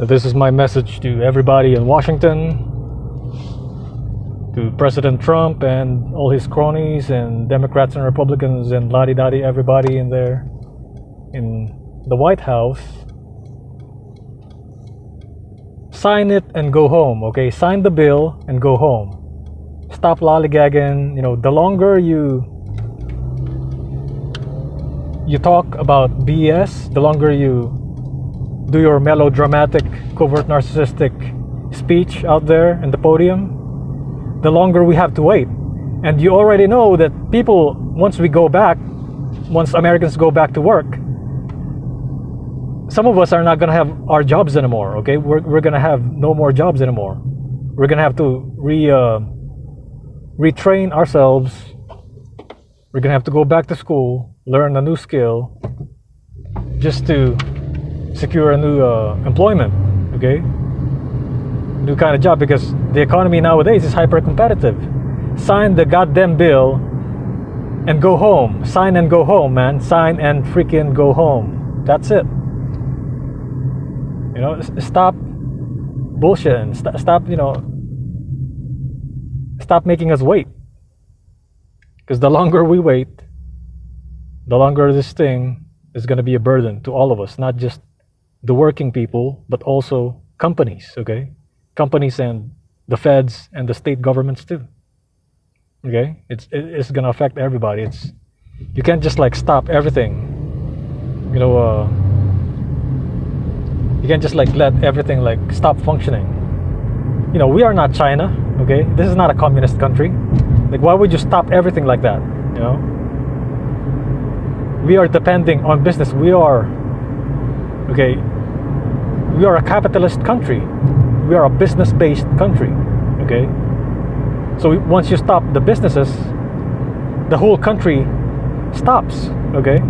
This is my message to everybody in Washington, to President Trump and all his cronies and Democrats and Republicans and la-di-da-di everybody in there in the White House. Sign it and go home, okay? Sign the bill and go home. Stop lollygagging. You know, the longer you talk about BS, the longer you do your melodramatic, covert narcissistic speech out there in the podium, the longer we have to wait. And you already know that people, once Americans go back to work, some of us are not going to have our jobs anymore, okay? We're going to have no more jobs anymore. We're going to have to retrain ourselves. We're going to have to go back to school, learn a new skill, just to secure a new employment, okay? New kind of job, because the economy nowadays is hyper competitive. Sign the goddamn bill and go home. Sign and go home, man. Sign and freaking go home. That's it. You know, stop bullshitting. Stop, you know, stop making us wait. Because the longer we wait, the longer this thing is going to be a burden to all of us, not just the working people, but also companies, okay? Companies and the feds and the state governments too, okay? It's gonna affect everybody. You can't just like stop everything, you know, you can't just like let everything like stop functioning. You know, we are not China, okay? This is not a communist country. Like, why would you stop everything like that, you know? We are depending on business. We are a capitalist country. We are a business-based country, okay? So once you stop the businesses, the whole country stops, okay?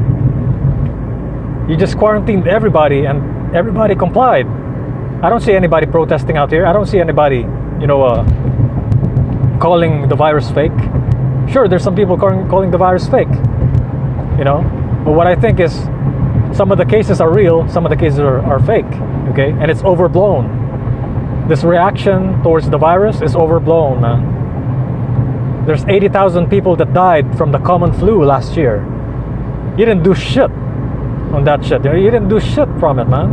You just quarantined everybody and everybody complied. I don't see anybody protesting out here. I don't see anybody, you know, calling the virus fake. Sure, there's some people calling the virus fake, you know? But what I think is, some of the cases are real, some of the cases are fake, okay? And it's overblown. This reaction towards the virus is overblown, man. There's 80,000 people that died from the common flu last year. You didn't do shit on that shit. You didn't do shit from it, man.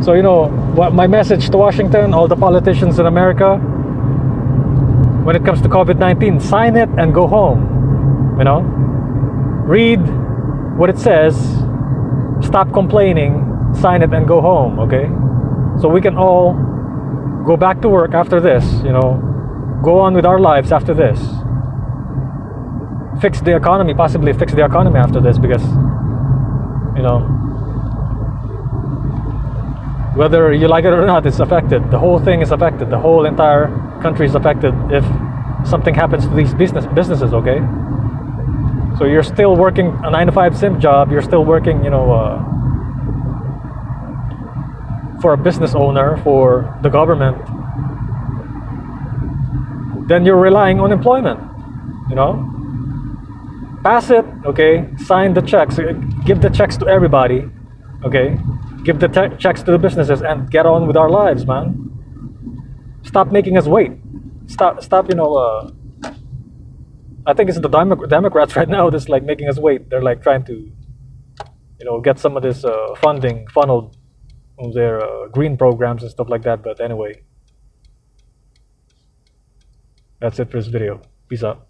So, you know, what my message to Washington, all the politicians in America, when it comes to COVID-19, sign it and go home, you know? Read what it says, stop complaining, sign it and go home, okay? So we can all go back to work after this, you know, go on with our lives after this. Fix the economy, possibly fix the economy after this, because, you know, whether you like it or not, it's affected. The whole thing is affected. The whole entire country is affected if something happens to these businesses, okay? So you're still working a 9-to-5 sim job, you're still working, you know, for a business owner, for the government, then you're relying on employment, you know? Pass it, okay? Sign the checks, give the checks to everybody, okay? Give the checks to the businesses and get on with our lives, man. Stop making us wait. Stop, you know, I think it's the Democrats right now that's like making us wait. They're like trying to, you know, get some of this funding funneled on their green programs and stuff like that. But anyway, that's it for this video. Peace out.